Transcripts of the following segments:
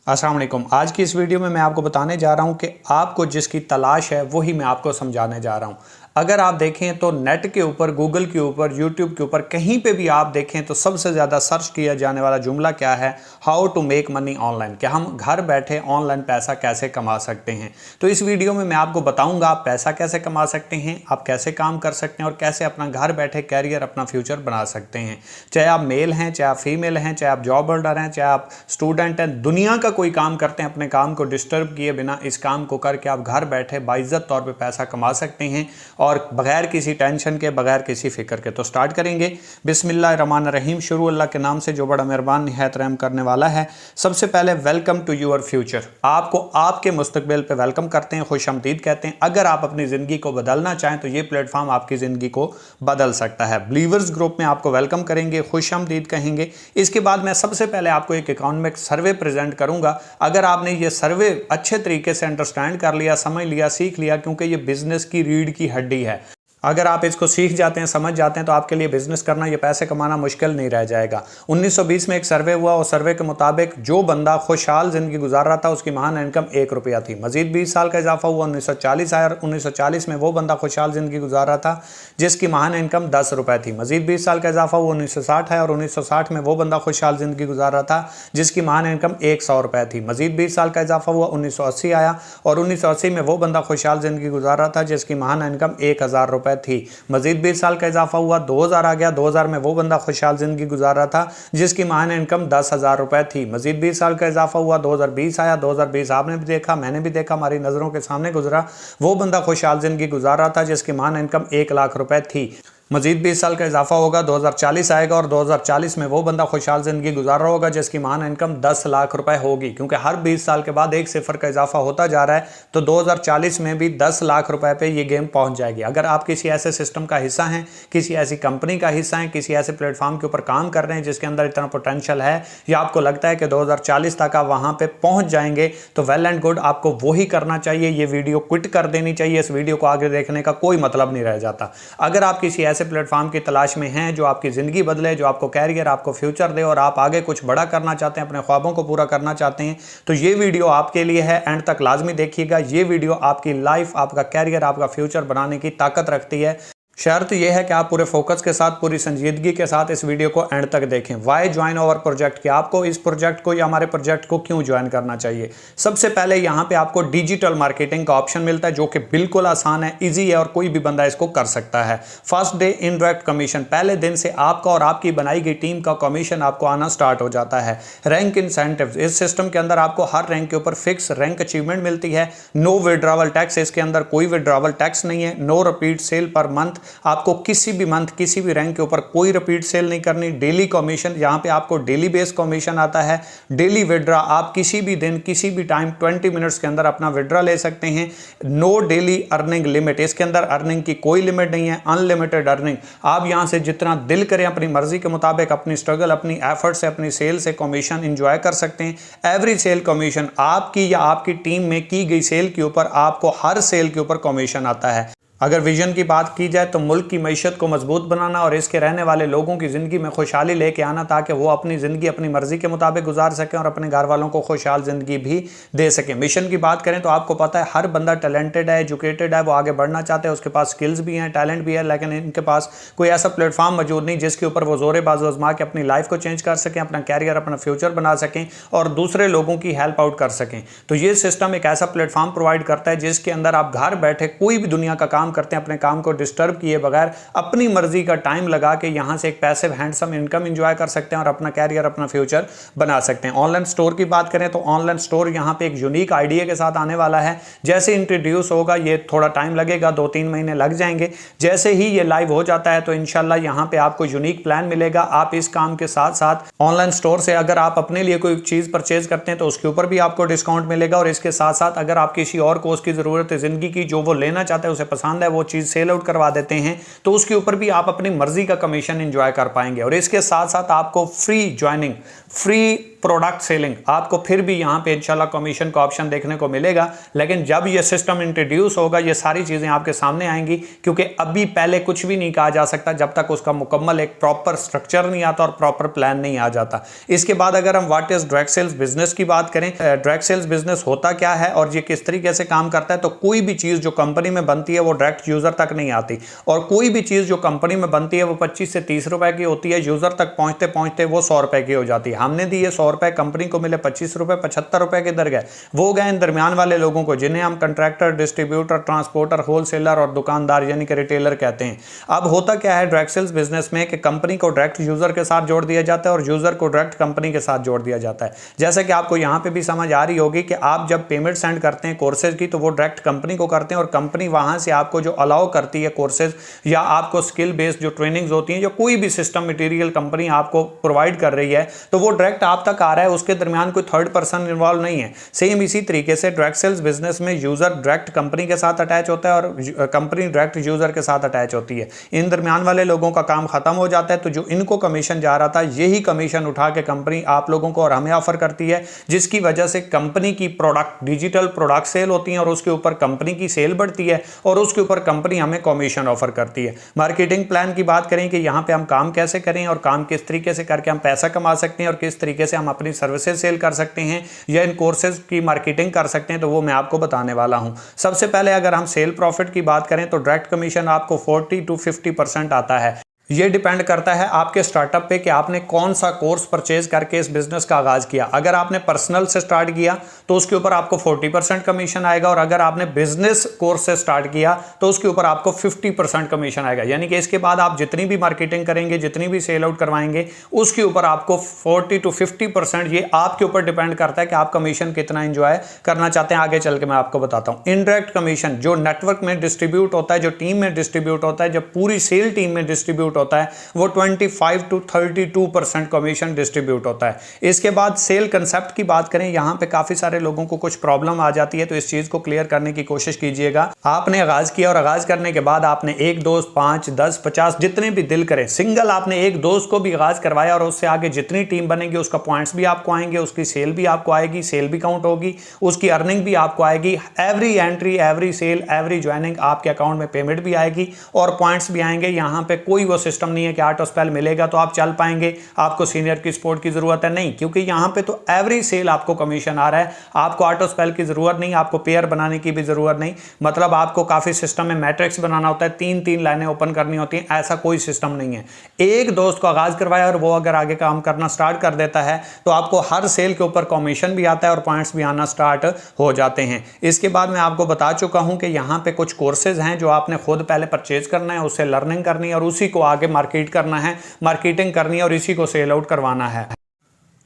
अस्सलाम वालेकुम। आज की इस वीडियो में मैं आपको बताने जा रहा हूं कि आपको जिसकी तलाश है वही मैं आपको समझाने जा रहा हूं। अगर आप देखें तो नेट के ऊपर, गूगल के ऊपर, यूट्यूब के ऊपर, कहीं पे भी आप देखें तो सबसे ज़्यादा सर्च किया जाने वाला जुमला क्या है? How to make money online. कि हम घर बैठे ऑनलाइन पैसा कैसे कमा सकते हैं। तो इस वीडियो में मैं आपको बताऊंगा आप पैसा कैसे कमा सकते हैं, आप कैसे काम कर सकते हैं और कैसे अपना घर बैठे कैरियर, अपना फ्यूचर बना सकते हैं। चाहे आप मेल हैं, चाहे आप फीमेल हैं, चाहे आप जॉब होल्डर हैं, चाहे आप स्टूडेंट हैं, दुनिया का कोई काम करते हैं, अपने काम को डिस्टर्ब किए बिना इस काम को करके आप घर बैठे बाइज्जत तौर पे पैसा कमा सकते हैं और बगैर किसी टेंशन के, बगैर किसी फिक्र के। तो स्टार्ट करेंगे। बिस्मिल्लाहिर्रहमानिर्रहीम। शुरू अल्लाह के नाम से जो बड़ा मेहरबान निहायत रहम करने वाला है। सबसे पहले वेलकम टू योर फ्यूचर। आपको आपके मुस्तकबिल पे वेलकम करते हैं, खुशामदीद कहते हैं। अगर आप अपनी ज़िंदगी को बदलना चाहें तो ये प्लेटफॉर्म आपकी ज़िंदगी को बदल सकता है। बिलीवर्स ग्रुप में आपको वेलकम करेंगे, खुशामदीद कहेंगे। इसके बाद मैं सबसे पहले आपको एक इकोनॉमिक सर्वे प्रेजेंट करूंगा। अगर आपने ये सर्वे अच्छे तरीके से अंडरस्टैंड कर लिया, समझ लिया, सीख लिया, क्योंकि ये बिजनेस की रीढ़ की हड्डी है। अगर आप इसको सीख जाते हैं, समझ जाते हैं, तो आपके लिए बिजनेस करना, ये पैसे कमाना मुश्किल नहीं रह जाएगा। 1920 में एक सर्वे हुआ और सर्वे के मुताबिक जो बंदा खुशहाल जिंदगी गुजार रहा था उसकी महान इनकम 1 रुपया थी। मजीद 20 साल का इजाफा हुआ, 1940 आया और 1940 में वो बंदा खुशहाल जिंदगी गुजार रहा था जिसकी महान इनकम 10 रुपये थी। मजीद 20 साल का इजाफा हुआ, 1960 आया और 1960 में वो बंदा खुशहाल जिंदगी गुजार रहा था जिसकी महान इनकम 100 रुपये थी। मजीद 20 साल का इजाफा हुआ, 1980 आया और 1980 में वो बंदा खुशहाल जिंदगी गुजार रहा था जिसकी महान इनकम 1000 रुपये थी। मजीद 20 साल का इजाफा हुआ, 2000 आ गया, 2000 में वो बंदा खुशहाल जिंदगी गुजार रहा था जिसकी महान इनकम 10,000 रुपए थी। मजीद 20 साल का इजाफा हुआ, 2020 आया, 2020 आपने भी देखा, मैंने भी देखा, हमारी नजरों के सामने गुजरा, वो बंदा खुशहाल जिंदगी गुजार रहा था जिसकी महान इनकम 1 लाख रुपए थी। मजीद 20 साल का इजाफा होगा, 2040 आएगा और 2040 में वो बंदा खुशहाल जिंदगी गुजार रहा होगा जिसकी महान इनकम 10 लाख रुपए होगी। क्योंकि हर 20 साल के बाद एक सिफर का इजाफा होता जा रहा है, तो 2040 में भी 10 लाख रुपए पे ये गेम पहुंच जाएगी। अगर आप किसी ऐसे सिस्टम का हिस्सा हैं, किसी ऐसी कंपनी का हिस्सा हैं, किसी ऐसे प्लेटफॉर्म के ऊपर काम कर रहे हैं जिसके अंदर इतना पोटेंशियल है या आपको लगता है कि 2040 तक आप वहां पे पहुंच जाएंगे, तो वेल एंड गुड, आपको वही करना चाहिए। ये वीडियो क्विट कर देनी चाहिए। इस वीडियो को आगे देखने का कोई मतलब नहीं रह जाता। अगर आप किसी ऐसे प्लेटफॉर्म की तलाश में हैं जो आपकी जिंदगी बदले, जो आपको कैरियर, आपको फ्यूचर दे और आप आगे कुछ बड़ा करना चाहते हैं, अपने ख्वाबों को पूरा करना चाहते हैं, तो ये वीडियो आपके लिए है। एंड तक लाजमी देखिएगा। ये वीडियो आपकी लाइफ, आपका कैरियर, आपका फ्यूचर बनाने की ताकत रखती है। शर्त यह है कि आप पूरे फोकस के साथ, पूरी संजीदगी के साथ इस वीडियो को एंड तक देखें। वाई ज्वाइन आवर प्रोजेक्ट, कि आपको इस प्रोजेक्ट को या हमारे प्रोजेक्ट को क्यों ज्वाइन करना चाहिए। सबसे पहले यहाँ पे आपको डिजिटल मार्केटिंग का ऑप्शन मिलता है जो कि बिल्कुल आसान है, इजी है और कोई भी बंदा इसको कर सकता है। फर्स्ट डे इनडायरेक्ट कमीशन, पहले दिन से आपका और आपकी बनाई गई टीम का कमीशन आपको आना स्टार्ट हो जाता है। रैंक इंसेंटिव, इस सिस्टम के अंदर आपको हर रैंक के ऊपर फिक्स रैंक अचीवमेंट मिलती है। नो विड्रॉवल टैक्स, इसके अंदर कोई विड्रॉवल टैक्स नहीं है। No repeat sale per month, आपको किसी भी मंथ, किसी भी रैंक के ऊपर कोई रिपीट सेल नहीं करनी। डेली कमीशन, यहां पे आपको डेली बेस कमीशन आता है। डेली विड्रा, आप किसी भी दिन, किसी भी टाइम 20 मिनट्स के अंदर अपना विड्रा ले सकते हैं। नो डेली अर्निंग लिमिट, इसके अंदर अर्निंग की कोई लिमिट नहीं है, अनलिमिटेड अर्निंग। आप यहां से जितना दिल करें अपनी मर्जी के मुताबिक, अपनी स्ट्रगल, अपनी एफर्ट से, अपनी सेल से कमीशन इंजॉय कर सकते हैं। एवरी सेल कमीशन, आपकी या आपकी टीम में की गई सेल के ऊपर आपको हर सेल के ऊपर कमीशन आता है। अगर विजन की बात की जाए तो मुल्क की मईशत को मजबूत बनाना और इसके रहने वाले लोगों की ज़िंदगी में खुशहाली लेके आना, ताकि वो अपनी ज़िंदगी अपनी मर्जी के मुताबिक गुजार सकें और अपने घर वालों को खुशहाल ज़िंदगी भी दे सकें। मिशन की बात करें तो आपको पता है हर बंदा टैलेंटेड है, एजुकेटेड है, वो आगे बढ़ना चाहते हैं, उसके पास स्किल्स भी हैं, टैलेंट भी है, लेकिन इनके पास कोई ऐसा प्लेटफॉर्म मौजूद नहीं जिसके ऊपर वो जोरे बाजू आजमा के अपनी लाइफ को चेंज कर सकें, अपना कैरियर, अपना फ्यूचर बना सकें और दूसरे लोगों की हेल्प आउट कर सकें। तो ये सिस्टम एक ऐसा प्लेटफॉर्म प्रोवाइड करता है जिसके अंदर आप घर बैठे कोई भी दुनिया का काम करते हैं, अपने काम को डिस्टर्ब किए बगैर अपनी मर्जी का टाइम लगा के यहां से एक पैसिव हैंडसम इनकम एंजॉय कर सकते हैं और अपना कैरियर, अपना फ्यूचर बना सकते हैं। ऑनलाइन स्टोर की बात करें तो ऑनलाइन स्टोर यहां पे एक यूनिक आइडिया के साथ आने वाला है। जैसे इंट्रोड्यूस होगा, ये थोड़ा टाइम लगेगा, 2-3 महीने लग जाएंगे। जैसे ही ये लाइव हो जाता है तो इंशाल्लाह यहां पे आपको यूनिक प्लान मिलेगा। आप इस काम के साथ साथ ऑनलाइन स्टोर से अगर आप अपने लिए कोई चीज परचेज करते हैं तो उसके ऊपर भी आपको डिस्काउंट मिलेगा और इसके साथ साथ अगर आप किसी और को उसकी जरूरत है जिंदगी की, जो वो लेना चाहते हैं, उसे पसंद पसंद है वो चीज़ सेल आउट करवा देते हैं, तो उसके ऊपर भी आप अपनी मर्जी का कमीशन एंजॉय कर पाएंगे। और इसके साथ साथ आपको free joining, free product selling, आपको फिर भी यहाँ पे इंशाल्लाह कमीशन का ऑप्शन देखने को मिलेगा। लेकिन जब ये सिस्टम इंट्रोड्यूस होगा ये सारी चीज़ें आपके सामने आएंगी, क्योंकि अभी पहले कुछ भी नहीं कहा जा सकता जब तक उसका मुकम्मल एक प्रॉपर स्ट्रक्चर नहीं आता और प्रॉपर प्लान नहीं आ जाता। इसके बाद अगर हम what is direct sales business की बात करें, डायरेक्ट सेल्स बिजनेस होता क्या है और ये किस तरीके से काम करता है, तो कोई भी चीज़ जो कंपनी में बनती है वो डायरेक्ट यूजर तक नहीं आती, और कोई भी चीज़ जो कंपनी में बनती है वो 25 से 30 रुपए की होती है, यूजर तक पहुंचते पहुंचते वो 100 रुपए की हो जाती है। हमने दिए 100 रुपए, कंपनी को मिले 25 रुपए, 75 रुपए के दर गए, वो गए इन दरमियान वाले लोगों को जिन्हें हम कंट्रैक्टर, डिस्ट्रीब्यूटर, ट्रांसपोर्टर, होलसेलर और दुकानदार यानी कि रिटेलर कहते हैं। अब होता क्या है डायरेक्ट सेल्स बिजनेस में कि कंपनी को डायरेक्ट यूजर के साथ जोड़ दिया जाता है और यूजर को डायरेक्ट कंपनी के साथ जोड़ दिया जाता है। जैसे कि आपको यहां पे भी समझ आ रही होगी कि आप जब पेमेंट सेंड करते हैं कोर्सेज की तो वो डायरेक्ट कंपनी को करते हैं, और कंपनी वहां से आपको जो अलाउ करती है कोर्सेज या आपको स्किल बेस्ड जो ट्रेनिंग्स होती हैं, जो कोई भी सिस्टम मटेरियल कंपनी आपको प्रोवाइड कर रही है, तो वो डायरेक्ट आप तक आ रहा है, उसके दरमियान कोई थर्ड पर्सन इन्वॉल्व नहीं है। सेम इसी तरीके से डायरेक्ट सेल्स बिजनेस में यूजर डायरेक्ट कंपनी के साथ अटैच होता है और कंपनी डायरेक्ट यूजर के साथ अटैच होती है। इन दरमियान वाले लोगों का काम खत्म हो जाता है, तो जो इनको कमीशन जा रहा था यही कमीशन उठा के कंपनी आप लोगों को और हमें ऑफर करती है, जिसकी वजह से कंपनी की प्रोडक्ट, डिजिटल प्रोडक्ट सेल होती है और उसके ऊपर कंपनी की सेल बढ़ती है और उसके ऊपर कंपनी हमें कमीशन ऑफर करती है। मार्केटिंग प्लान की बात करें कि यहाँ पे हम काम कैसे करें और काम किस तरीके से करके हम पैसा कमा सकते हैं और किस तरीके से हम अपनी सर्विसेज सेल कर सकते हैं या इन कोर्सेज की मार्केटिंग कर सकते हैं, तो वो मैं आपको बताने वाला हूं। सबसे पहले अगर हम सेल प्रॉफिट की बात करें तो डायरेक्ट कमीशन आपको 40 to 50% आता है। ये डिपेंड करता है आपके स्टार्टअप पे कि आपने कौन सा कोर्स परचेज करके इस बिजनेस का आगाज किया। अगर आपने पर्सनल से स्टार्ट किया तो उसके ऊपर आपको 40% कमीशन आएगा, और अगर आपने बिजनेस कोर्स से स्टार्ट किया तो उसके ऊपर आपको 50% कमीशन आएगा। यानी कि इसके बाद आप जितनी भी मार्केटिंग करेंगे, जितनी भी सेल आउट करवाएंगे, उसके ऊपर आपको 40 to 50%, ये आपके ऊपर डिपेंड करता है कि आप कमीशन कितना एंजॉय करना चाहते हैं। आगे चल के मैं आपको बताता हूं। इनडायरेक्ट कमीशन जो नेटवर्क में डिस्ट्रीब्यूट होता है, जो टीम में डिस्ट्रीब्यूट होता है, जब पूरी सेल टीम में डिस्ट्रीब्यूट होता है, वो 25 to 32% कमीशन डिस्ट्रीब्यूट होता है। इसके बाद सेल कंसेप्ट की बात करें, यहां पे काफी सारे लोगों को कुछ प्रॉब्लम आ जाती है, तो इस चीज को क्लियर करने की कोशिश कीजिएगा। आपने आगाज किया और आगाज करने के बाद आपने एक दोस्त, 5, 10, 50 जितने भी दिल करें, सिंगल आपने एक दोस्त को भी आगाज करवाया और उससे आगे जितनी टीम बनेगी उसका पॉइंट्स भी आपको आएंगे, उसकी सेल भी आपको आएगी, सेल भी काउंट होगी, उसकी अर्निंग भी आपको आएगी। Every entry, every sale, every joining आपके अकाउंट में पेमेंट भी आएगी और पॉइंट्स भी आएंगे। यहां पे कोई वो सिस्टम नहीं है कि ऑटो स्पेल मिलेगा तो आप चल पाएंगे, आपको सीनियर की सपोर्ट की जरूरत है, नहीं, क्योंकि यहां पे तो एवरी सेल आपको कमीशन आ रहा है। आपको ऑटो स्पेल की जरूरत नहीं, आपको पेयर बनाने की भी जरूरत नहीं। मतलब आपको काफी सिस्टम में मैट्रिक्स बनाना होता है, 3-3 लाइनें ओपन करनी होती हैं, ऐसा कोई सिस्टम नहीं है। एक दोस्त को आगाज करवाया और वो अगर आगे काम करना स्टार्ट कर देता है तो आपको हर सेल के ऊपर कमीशन भी आता है और पॉइंट्स भी आना स्टार्ट हो जाते हैं। इसके बाद मैं आपको बता चुका हूं कि यहां पे कुछ कोर्सेज हैं जो आपने खुद पहले परचेज करना है, उससे लर्निंग करनी है और उसी को आगे मार्केट करना है, मार्केटिंग करनी है और इसी को सेल आउट करवाना है।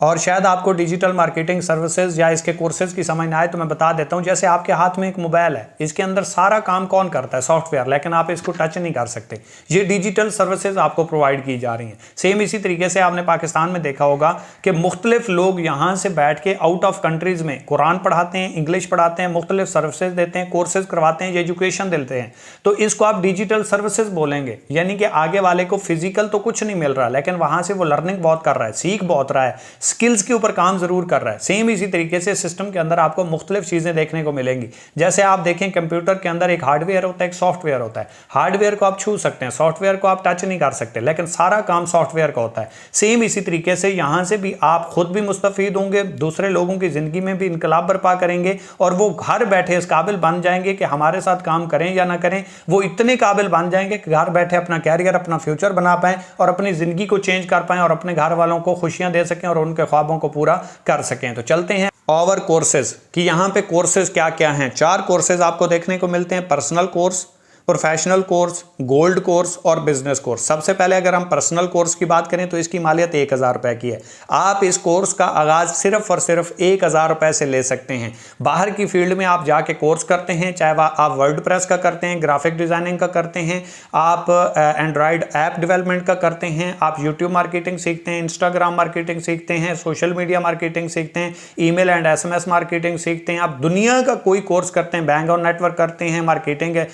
और शायद आपको डिजिटल मार्केटिंग सर्विसेज या इसके कोर्सेज की समझ ना आए तो मैं बता देता हूं। जैसे आपके हाथ में एक मोबाइल है, इसके अंदर सारा काम कौन करता है? सॉफ्टवेयर, लेकिन आप इसको टच नहीं कर सकते। ये डिजिटल सर्विसेज आपको प्रोवाइड की जा रही हैं। सेम इसी तरीके से आपने पाकिस्तान में देखा होगा कि मुख्तलिफ लोग यहाँ से बैठ के आउट ऑफ कंट्रीज में कुरान पढ़ाते हैं, इंग्लिश पढ़ाते हैं, मुख्तलिफ सर्विसेज देते हैं, कोर्सेज करवाते हैं, एजुकेशन देते हैं। तो इसको आप डिजिटल सर्विसेज बोलेंगे। यानी कि आगे वाले को फिजिकल तो कुछ नहीं मिल रहा, लेकिन वहां से वो लर्निंग बहुत कर रहा है, सीख बहुत रहा है, स्किल्स के ऊपर काम जरूर कर रहा है। सेम इसी तरीके से सिस्टम के अंदर आपको मुख्तलिफ चीजें देखने को मिलेंगी। जैसे आप देखें कंप्यूटर के अंदर एक हार्डवेयर होता है, एक सॉफ्टवेयर होता है। हार्डवेयर को आप छू सकते हैं, सॉफ्टवेयर को आप टच नहीं कर सकते, लेकिन सारा काम सॉफ्टवेयर का होता है। सेम इसी तरीके से यहां से भी आप खुद भी मुस्तफीद होंगे, दूसरे लोगों की जिंदगी में भी इनकलाब बर्पा करेंगे और वो घर बैठे इस काबिल बन जाएंगे कि हमारे साथ काम करें या ना करें, वो इतने काबिल बन जाएंगे कि घर बैठे अपना कैरियर, अपना फ्यूचर बना पाएं और अपनी जिंदगी को चेंज कर पाएं और अपने घर वालों को खुशियां दे सकें और उनके ख्वाबों को पूरा कर सकें। तो चलते हैं और कोर्सेज कि यहां पे कोर्सेज क्या क्या हैं। 4 कोर्सेज आपको देखने को मिलते हैं: personal course, professional course, gold course और बिजनेस कोर्स। सबसे पहले अगर हम पर्सनल कोर्स की बात करें तो इसकी मालियत 1000 रुपए की है। आप इस कोर्स का आगाज सिर्फ और सिर्फ 1000 रुपए से ले सकते हैं। बाहर की फील्ड में आप जाके कोर्स करते हैं, चाहे आप वर्डप्रेस का करते हैं, ग्राफिक डिजाइनिंग का करते हैं, आप एंड्रॉयड ऐप डेवलपमेंट का करते हैं, आप यूट्यूब मार्केटिंग सीखते हैं, इंस्टाग्राम मार्केटिंग सीखते हैं, सोशल मीडिया मार्केटिंग सीखते हैं, ईमेल एंड SMS मार्केटिंग सीखते हैं, आप दुनिया का कोई कोर्स करते हैं, बैंक और नेटवर्क करते हैं, मार्केटिंग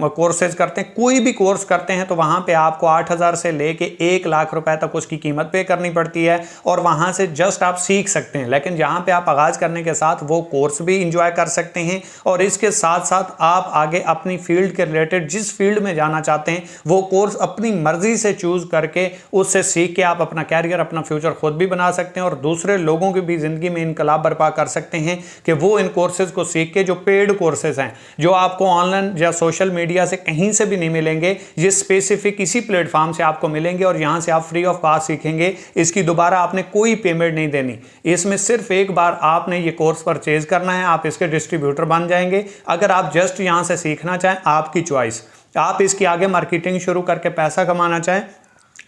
कोर्सेज करते हैं, कोई भी कोर्स करते हैं तो वहां पे आपको 8,000 से लेके 1 लाख रुपए तक उसकी कीमत पे करनी पड़ती है और वहां से जस्ट आप सीख सकते हैं। लेकिन जहां पे आप आगाज करने के साथ वो कोर्स भी इंजॉय कर सकते हैं और इसके साथ साथ आप आगे अपनी फील्ड के रिलेटेड जिस फील्ड में जाना चाहते हैं वो कोर्स अपनी मर्जी से चूज करके उससे सीख के आप अपना कैरियर, अपना फ्यूचर खुद भी बना सकते हैं और दूसरे लोगों की भी जिंदगी में इनकलाब बर्पा कर सकते हैं कि वो इन कोर्सेज को सीख के, जो पेड कोर्सेज हैं जो आपको ऑनलाइन या सोशल मीडिया से कहीं से भी नहीं मिलेंगे, ये स्पेसिफिक इसी प्लेटफॉर्म से आपको मिलेंगे और यहां से आप फ्री ऑफ कॉस्ट सीखेंगे। इसकी दोबारा आपने कोई पेमेंट नहीं देनी, इसमें सिर्फ एक बार आपने ये कोर्स परचेज करना है, आप इसके डिस्ट्रीब्यूटर बन जाएंगे। अगर आप जस्ट यहां से सीखना चाहें, आपकी चॉइस, आप इसकी आगे मार्केटिंग शुरू करके पैसा कमाना चाहें,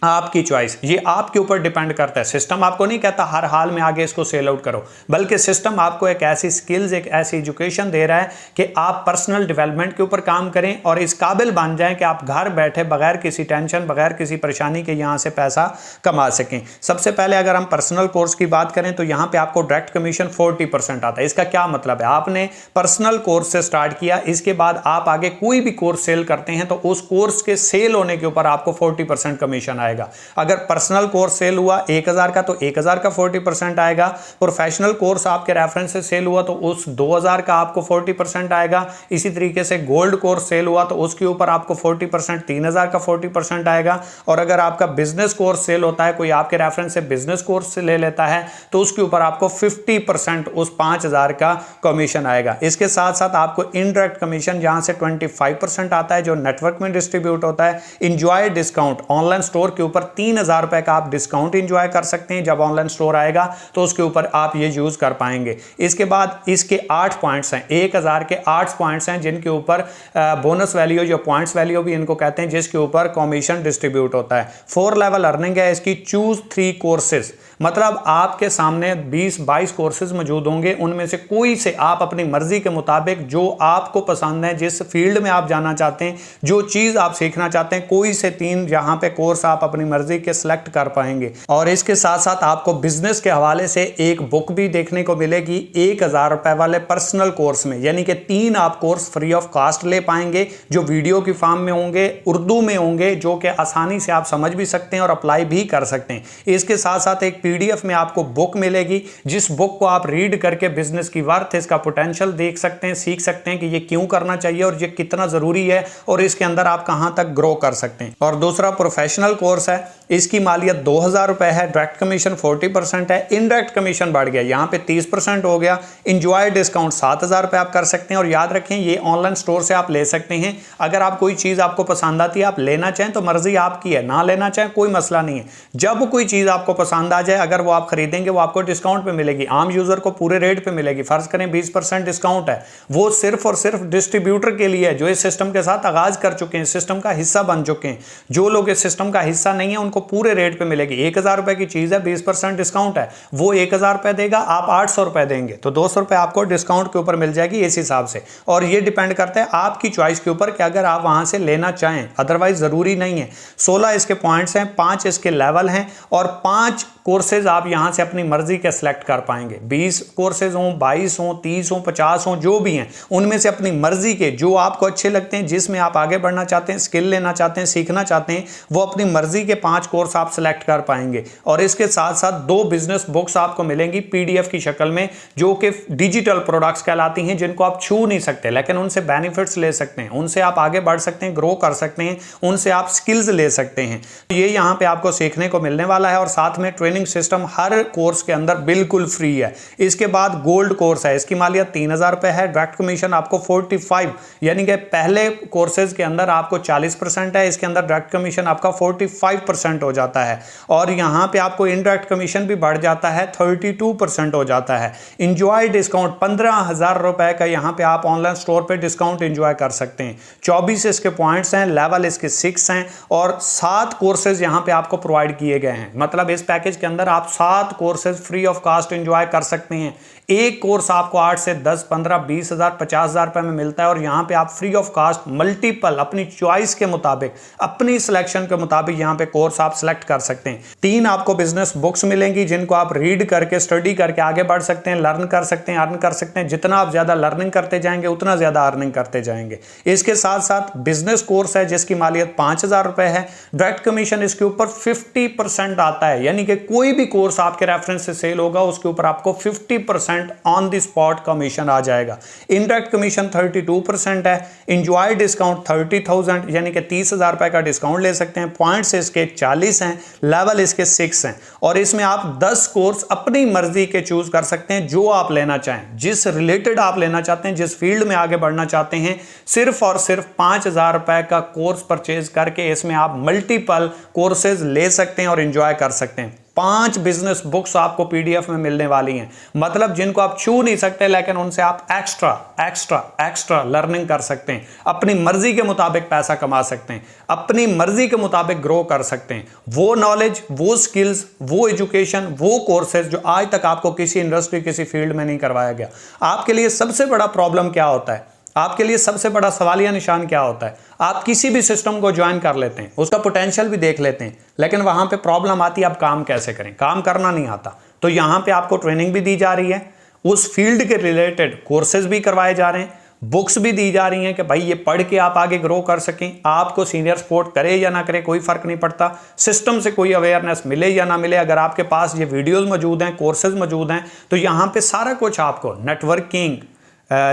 आपकी चॉइस, ये आपके ऊपर डिपेंड करता है। सिस्टम आपको नहीं कहता हर हाल में आगे इसको सेल आउट करो, बल्कि सिस्टम आपको एक ऐसी स्किल्स, एक ऐसी एजुकेशन दे रहा है कि आप पर्सनल डेवलपमेंट के ऊपर काम करें और इस काबिल बन जाएं कि आप घर बैठे बगैर किसी टेंशन, बगैर किसी परेशानी के यहां से पैसा कमा सकें। सबसे पहले अगर हम पर्सनल कोर्स की बात करें तो यहां पर आपको डायरेक्ट कमीशन 40% आता है। इसका क्या मतलब है? आपने पर्सनल कोर्स से स्टार्ट किया, इसके बाद आप आगे कोई भी कोर्स सेल करते हैं तो उस कोर्स के सेल होने के ऊपर आपको 40% कमीशन आएगा। अगर पर्सनल कोर्स सेल हुआ 1,000 का तो 1,000 का 40% आएगा। प्रोफेशनल कोर्स आपके रेफरेंस से सेल हुआ तो उस 2,000 का आपको 40% आएगा। इसी तरीके से गोल्ड कोर्स सेल हुआ तो उसके ऊपर आपको 40%, 3,000 का 40% आएगा। और अगर आपका बिजनेस कोर्स सेल होता है, कोई आपके रेफरेंस से बिजनेस कोर्स से ले लेता है तो उसके ऊपर आपको 50% उस 5,000 का कमीशन आएगा। इसके साथ साथ आपको इनडायरेक्ट कमीशन जहां से 25% आता है जो नेटवर्क में डिस्ट्रीब्यूट होता है। इंजॉय डिस्काउंट, ऑनलाइन स्टोर के ऊपर 3,000 रुपए का आप डिस्काउंट इंजॉय कर सकते हैं। जब ऑनलाइन स्टोर आएगा तो उसके ऊपर आप ये यूज कर पाएंगे। इसके बाद इसके 8 पॉइंट्स हैं, 1,000 के 8 पॉइंट्स हैं जिनके ऊपर बोनस वैल्यू, जो पॉइंट्स वैल्यू भी इनको कहते हैं, जिसके ऊपर कमीशन डिस्ट्रीब्यूट होता है। 4 लेवल अर्निंग है इसकी। चूज 3 कोर्सेज, मतलब आपके सामने 20-22 कोर्सेज मौजूद होंगे, उनमें से कोई से आप अपनी मर्जी के मुताबिक जो आपको पसंद है, जिस फील्ड में आप जाना चाहते हैं, जो चीज आप सीखना चाहते हैं, कोई से 3 यहां पे कोर्स आप अपनी मर्जी के सिलेक्ट कर पाएंगे। और इसके साथ साथ आपको बिजनेस के हवाले से एक बुक भी देखने को मिलेगी 1,000 रुपए वाले पर्सनल कोर्स में, यानी कि 3 आप कोर्स फ्री ऑफ कॉस्ट ले पाएंगे जो वीडियो की फॉर्म में होंगे, उर्दू में होंगे, जो कि आसानी से आप समझ भी सकते हैं और अप्लाई भी कर सकते हैं। इसके साथ साथ एक पीडीएफ में आपको बुक मिलेगी, जिस बुक को आप रीड करके बिजनेस की वर्थ, इसका पोटेंशियल देख सकते हैं, सीख सकते हैं कि ये क्यों करना चाहिए और ये कितना जरूरी है और इसके अंदर आप कहां तक ग्रो कर सकते हैं। और दूसरा प्रोफेशनल कोर्स है, इसकी मालियत 2,000 रुपए है, डायरेक्ट कमीशन 40% है, इनडायरेक्ट कमीशन बढ़ गया, यहां पे 30% हो गया। इंजॉय डिस्काउंट 7,000 रुपए आप कर सकते हैं। और याद रखें ये ऑनलाइन स्टोर से आप ले सकते हैं। अगर आप कोई चीज आपको पसंद आती है, आप लेना चाहें तो मर्जी आपकी है, ना लेना चाहें कोई मसला नहीं है। जब कोई चीज आपको पसंद आ जाए, अगर वो आप खरीदेंगे, वो आपको डिस्काउंट पे मिलेगी। आम यूजर को पूरे रेट पे मिलेगी। फर्ज करें 20% डिस्काउंट है, वो सिर्फ और सिर्फ डिस्ट्रीब्यूटर के लिए है जो इस सिस्टम के साथ आगाज कर चुके हैं, सिस्टम का हिस्सा बन चुके हैं। जो लोग इस सिस्टम का हिस्सा नहीं है उनको पूरे रेट पे मिलेगी। 1,000 रुपए की चीज है, 20% डिस्काउंट है, वो 1,000 रुपए देगा, आप 800 रुपए देंगे तो 200 रुपए आपको डिस्काउंट के ऊपर मिल जाएगी इस हिसाब से। और ये डिपेंड करता है आपकी चॉइस के ऊपर कि अगर आप वहां से लेना चाहें, अदरवाइज जरूरी नहीं है। 16 इसके पॉइंट्स हैं, 5 इसके लेवल हैं और 5 कोर्सेज आप यहां से अपनी मर्जी के सिलेक्ट कर पाएंगे। 20 कोर्सेज हों, 22 हों, 30 हों, 50 हों, जो भी हैं उनमें से अपनी मर्जी के जो आपको अच्छे लगते हैं, जिसमें आप आगे बढ़ना चाहते हैं, स्किल लेना चाहते हैं, सीखना चाहते हैं, वो अपनी मर्जी के 5 कोर्स आप सिलेक्ट कर पाएंगे। और इसके साथ साथ 2 बिजनेस बुक्स आपको मिलेंगी पीडीएफ की शक्ल में, जो कि डिजिटल प्रोडक्ट्स कहलाती हैं, जिनको आप छू नहीं सकते लेकिन उनसे बेनिफिट्स ले सकते हैं, उनसे आप आगे बढ़ सकते हैं, ग्रो कर सकते हैं, उनसे आप स्किल्स ले सकते हैं। ये यहां पे आपको सीखने को मिलने वाला है और साथ में ट्रेनिंग सिस्टम हर कोर्स के अंदर बिल्कुल फ्री है। इसके बाद गोल्ड कोर्स है, इसकी मालियत 3,000 रुपए है, डायरेक्ट कमीशन आपको 45, यानी कि पहले कोर्सेज के अंदर आपको 40% है, इसके अंदर डायरेक्ट कमीशन आपका 45% हो जाता है। और यहां पे आपको इनडायरेक्ट कमीशन भी बढ़ जाता है, 32% हो जाता है। इंजॉय डिस्काउंट 15,000 रुपए का यहां पे आप ऑनलाइन स्टोर पे डिस्काउंट इंजॉय कर सकते हैं। 24 इसके पॉइंट्स हैं, लेवल इसके 6 हैं और 7 कोर्सेज यहां पे आपको प्रोवाइड किए गए हैं। मतलब इस पैकेज के अंदर आप 7 courses free of cost enjoy कर सकते हैं। एक कोर्स आपको 8 से 10, 15, 20 हज़ार, 50 हज़ार रुपए में मिलता है और यहाँ पे आप फ्री ऑफ कास्ट मल्टीपल अपनी चॉइस के मुताबिक, अपनी सिलेक्शन के मुताबिक यहाँ पे कोर्स आप सिलेक्ट कर सकते हैं। 3 आपको बिजनेस बुक्स मिलेंगी जिनको आप रीड करके, स्टडी करके आगे बढ़ सकते हैं, लर्न कर सकते हैं, अर्न कर सकते हैं। जितना आप ज्यादा लर्निंग करते जाएंगे उतना ज्यादा अर्निंग करते जाएंगे। इसके साथ साथ बिजनेस कोर्स है जिसकी मालियत 5,000 रुपए है। डायरेक्ट कमीशन इसके ऊपर 50% आता है, यानी कि कोई भी कोर्स आपके रेफरेंस से सेल होगा उसके ऊपर आपको 50% ऑन द स्पॉट कमीशन आ जाएगा। इनडायरेक्ट कमीशन 32% है। इंजॉय डिस्काउंट 30,000 यानी कि 30,000 रुपए का डिस्काउंट ले सकते हैं। पॉइंट्स इसके 40 हैं, लेवल इसके 6 हैं और इसमें आप 10 कोर्स अपनी मर्जी के चूज कर सकते हैं जो आप लेना चाहें, जिस रिलेटेड आप लेना चाहते हैं, जिस फील्ड में आगे बढ़ना चाहते हैं। सिर्फ और सिर्फ 5,000 रुपए का कोर्स परचेज करके इसमें आप मल्टीपल कोर्सेज ले सकते हैं और एंजॉय कर सकते हैं। 5 बिजनेस बुक्स आपको पीडीएफ में मिलने वाली हैं, मतलब जिनको आप छू नहीं सकते लेकिन उनसे आप एक्स्ट्रा लर्निंग कर सकते हैं। अपनी मर्जी के मुताबिक पैसा कमा सकते हैं, अपनी मर्जी के मुताबिक ग्रो कर सकते हैं। वो नॉलेज, वो स्किल्स, वो एजुकेशन, वो कोर्सेज जो आज तक आपको किसी इंडस्ट्री, किसी फील्ड में नहीं करवाया गया। आपके लिए सबसे बड़ा प्रॉब्लम क्या होता है, आपके लिए सबसे बड़ा सवालिया निशान क्या होता है? आप किसी भी सिस्टम को ज्वाइन कर लेते हैं, उसका पोटेंशियल भी देख लेते हैं, लेकिन वहां पे प्रॉब्लम आती है आप काम कैसे करें, काम करना नहीं आता। तो यहां पे आपको ट्रेनिंग भी दी जा रही है, उस फील्ड के रिलेटेड कोर्सेज भी करवाए जा रहे हैं, बुक्स भी दी जा रही हैं कि भाई ये पढ़ के आप आगे ग्रो कर सकें। आपको सीनियर सपोर्ट करे या ना करे कोई फर्क नहीं पड़ता, सिस्टम से कोई अवेयरनेस मिले या ना मिले, अगर आपके पास ये वीडियोस मौजूद हैं, कोर्सेज मौजूद हैं, तो यहाँ पे सारा कुछ आपको नेटवर्किंग,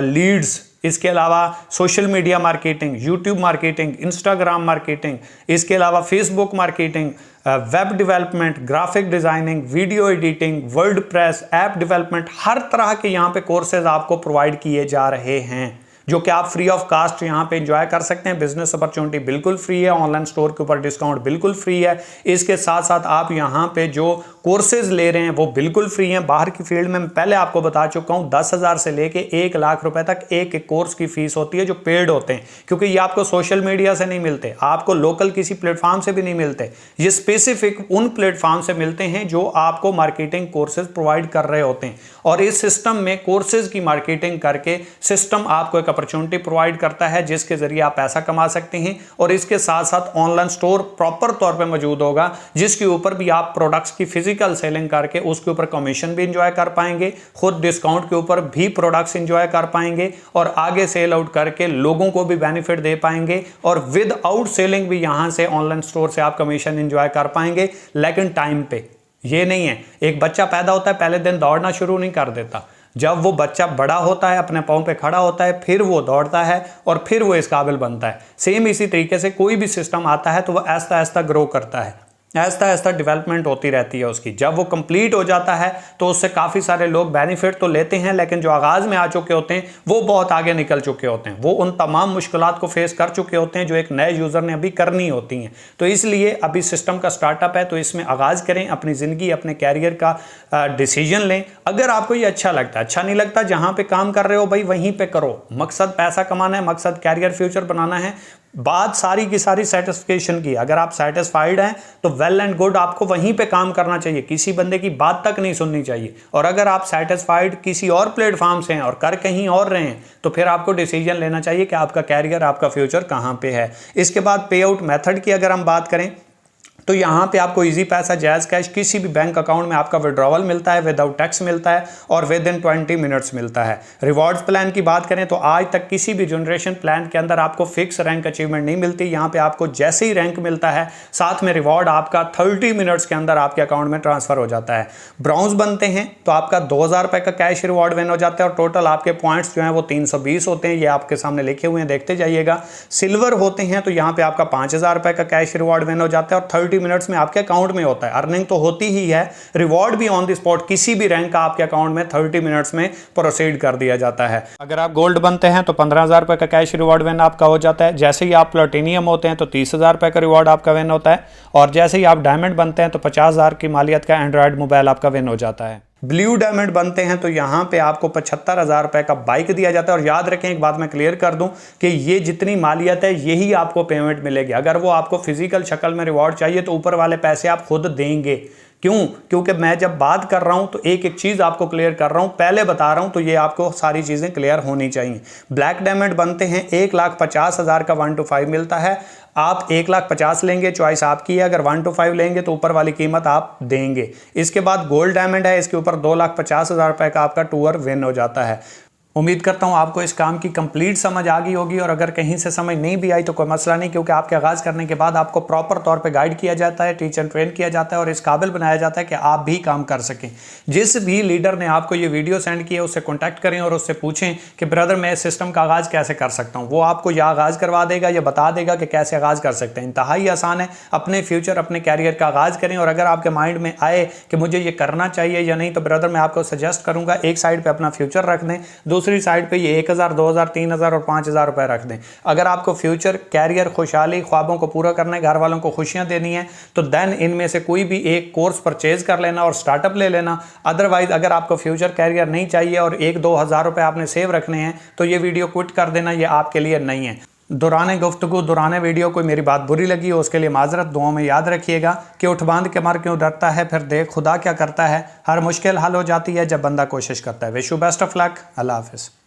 लीड्स, इसके अलावा social media marketing, YouTube marketing, Instagram marketing, इसके अलावा Facebook marketing, web development, graphic designing, video editing, WordPress, app development, हर तरह के यहाँ पे कोर्सेज आपको प्रोवाइड किए जा रहे हैं जो कि आप फ्री ऑफ कास्ट यहाँ पे एंजॉय कर सकते हैं। बिजनेस अपॉर्चुनिटी बिल्कुल फ्री है, ऑनलाइन स्टोर के ऊपर डिस्काउंट बिल्कुल फ्री है। इसके साथ साथ आप यहाँ पे जो कोर्सेज ले रहे हैं वो बिल्कुल फ्री हैं। बाहर की फील्ड में मैं पहले आपको बता चुका हूँ 10,000 से लेके 1 लाख रुपए तक एक एक कोर्स की फीस होती है जो पेड होते हैं, क्योंकि ये आपको सोशल मीडिया से नहीं मिलते, आपको लोकल किसी प्लेटफॉर्म से भी नहीं मिलते, ये स्पेसिफिक उन प्लेटफॉर्म से मिलते हैं जो आपको मार्केटिंग कोर्सेज प्रोवाइड कर रहे होते हैं। और इस सिस्टम में कोर्सेज की मार्केटिंग करके सिस्टम आपको एक अपॉर्चुनिटी प्रोवाइड करता है जिसके जरिए आप पैसा कमा सकते हैं। और इसके साथ साथ ऑनलाइन स्टोर प्रॉपर तौर पे मौजूद होगा जिसके ऊपर भी आप प्रोडक्ट्स की फिजिकल सेलिंग करके उसके ऊपर कमीशन भी इंजॉय कर पाएंगे, खुद डिस्काउंट के ऊपर भी प्रोडक्ट्स इंजॉय कर पाएंगे और आगे सेल आउट करके लोगों को भी बेनिफिट दे पाएंगे। और विद आउट सेलिंग भी यहां से ऑनलाइन स्टोर से आप कमीशन इंजॉय कर पाएंगे, लेकिन टाइम पे। ये नहीं है एक बच्चा पैदा होता है पहले दिन दौड़ना शुरू नहीं कर देता, जब वो बच्चा बड़ा होता है, अपने पाँव पे खड़ा होता है, फिर वो दौड़ता है और फिर वो इस काबिल बनता है। सेम इसी तरीके से कोई भी सिस्टम आता है तो वो आहिस्ता आहिस्ता ग्रो करता है, आहिस्ता आहिस्ता डेवलपमेंट होती रहती है उसकी। जब वो कंप्लीट हो जाता है तो उससे काफ़ी सारे लोग बेनिफिट तो लेते हैं, लेकिन जो आगाज़ में आ चुके होते हैं वो बहुत आगे निकल चुके होते हैं, वो उन तमाम मुश्किलात को फेस कर चुके होते हैं जो एक नए यूज़र ने अभी करनी होती हैं। तो इसलिए अभी सिस्टम का स्टार्टअप है तो इसमें आगाज़ करें, अपनी ज़िंदगी, अपने कैरियर का डिसीजन लें। अगर आपको ये अच्छा लगता है, अच्छा नहीं लगता, जहाँ पर काम कर रहे हो भाई वहीं पर करो। मकसद पैसा कमाना है, मकसद कैरियर फ्यूचर बनाना है, बात सारी की सारी सेटिस्फेक्शन की। अगर आप सेटिस्फाइड हैं तो वेल एंड गुड, आपको वहीं पे काम करना चाहिए, किसी बंदे की बात तक नहीं सुननी चाहिए। और अगर आप सेटिस्फाइड किसी और प्लेटफॉर्म से हैं और कर कहीं और रहे हैं तो फिर आपको डिसीजन लेना चाहिए कि आपका कैरियर, आपका फ्यूचर कहाँ पे है। इसके बाद पे आउट मेथड की अगर हम बात करें तो यहाँ पे आपको इजी पैसा, जायज़ कैश किसी भी बैंक अकाउंट में आपका विड्रॉवल मिलता है, विदाउट टैक्स मिलता है और विद इन 20 मिनट्स मिलता है। रिवॉर्ड्स प्लान की बात करें तो आज तक किसी भी जनरेशन प्लान के अंदर आपको फिक्स रैंक अचीवमेंट नहीं मिलती। यहाँ पे आपको जैसे ही रैंक मिलता है साथ में रिवॉर्ड आपका 30 मिनट्स के अंदर आपके अकाउंट में ट्रांसफर हो जाता है। ब्राउन्स बनते हैं तो आपका 2,000 रुपये का कैश रिवॉर्ड विन हो जाता है और टोटल आपके पॉइंट्स जो हैं वो 320 होते हैं, ये आपके सामने लिखे हुए हैं, देखते जाइएगा। सिल्वर होते हैं तो यहाँ पे आपका 5,000 रुपये का कैश रिवॉर्ड विन हो जाता है और 30 मिनट्स में आपके अकाउंट में होता है। अर्निंग तो होती ही है, रिवॉर्ड भी ऑन द स्पॉट किसी भी रैंक का आपके अकाउंट में 30 मिनट्स में प्रोसीड कर दिया जाता है। अगर आप गोल्ड बनते हैं तो 15,000 रुपए का कैश रिवॉर्ड विन आपका हो जाता है। जैसे ही आप प्लेटिनियम होते हैं तो 30,000 रुपए का रिवॉर्ड आपका विन होता है और जैसे ही आप डायमंड बनते हैं तो 50,000 की मालियत का एंड्रॉयड मोबाइल आपका विन हो जाता है। ब्लू डायमंड बनते हैं तो यहाँ पे आपको 75,000 रुपए का बाइक दिया जाता है। और याद रखें, एक बात मैं क्लियर कर दूं कि ये जितनी मालियत है यही आपको पेमेंट मिलेगी। अगर वो आपको फिजिकल शक्ल में रिवॉर्ड चाहिए तो ऊपर वाले पैसे आप खुद देंगे, क्यों? क्योंकि मैं जब बात कर रहा हूं तो एक एक चीज आपको क्लियर कर रहा हूं, पहले बता रहा हूं, तो ये आपको सारी चीजें क्लियर होनी चाहिए। ब्लैक डायमंड बनते हैं 1,50,000 का 1 to 5 मिलता है। आप 1,50,000 लेंगे, चॉइस आपकी है। अगर 1 to 5 लेंगे तो ऊपर वाली कीमत आप देंगे। इसके बाद गोल्ड डायमंड है, इसके ऊपर 2,50,000 रुपए का आपका टूर विन हो जाता है। उम्मीद करता हूं आपको इस काम की कंप्लीट समझ आ गई होगी, और अगर कहीं से समझ नहीं भी आई तो कोई मसला नहीं, क्योंकि आपके आगाज़ करने के बाद आपको प्रॉपर तौर पे गाइड किया जाता है, टीच एंड ट्रेन किया जाता है और इस काबिल बनाया जाता है कि आप भी काम कर सकें। जिस भी लीडर ने आपको ये वीडियो सेंड किया उससे कॉन्टैक्ट करें और उससे पूछें कि ब्रदर मैं इस सिस्टम का आगाज़ कैसे कर सकता हूँ। वो आपको यह आगाज़ करवा देगा, या बता देगा कि कैसे आगाज़ कर सकते हैं। इंतहाई आसान है। अपने फ्यूचर, अपने कैरियर का आगाज़ करें, और अगर आपके माइंड में आए कि मुझे ये करना चाहिए या नहीं, तो ब्रदर मैं आपको सजेस्ट करूँगा एक साइड पर अपना फ्यूचर रख दें, दूसरी साइड पर ये 1,000, 2,000, 3,000 और 5,000 रुपए रख दें। अगर आपको फ्यूचर, कैरियर, खुशहाली, ख्वाबों को पूरा करना है, घर वालों को खुशियां देनी है, तो देन इनमें से कोई भी एक कोर्स परचेज कर लेना और स्टार्टअप ले लेना। अदरवाइज अगर आपको फ्यूचर कैरियर नहीं चाहिए और 1-2 हज़ार रुपए आपने सेव रखने हैं, तो ये वीडियो क्विट कर देना, ये आपके लिए नहीं है। दौरान गुफ्तगू, दौरान वीडियो कोई मेरी बात बुरी लगी हो उसके लिए माजरत। दुआओं में याद रखिएगा कि उठ बांध के मर क्यों डरता है, फिर देख खुदा क्या करता है। हर मुश्किल हल हो जाती है जब बंदा कोशिश करता है। Wish you best of luck. अल्लाह हाफिज़।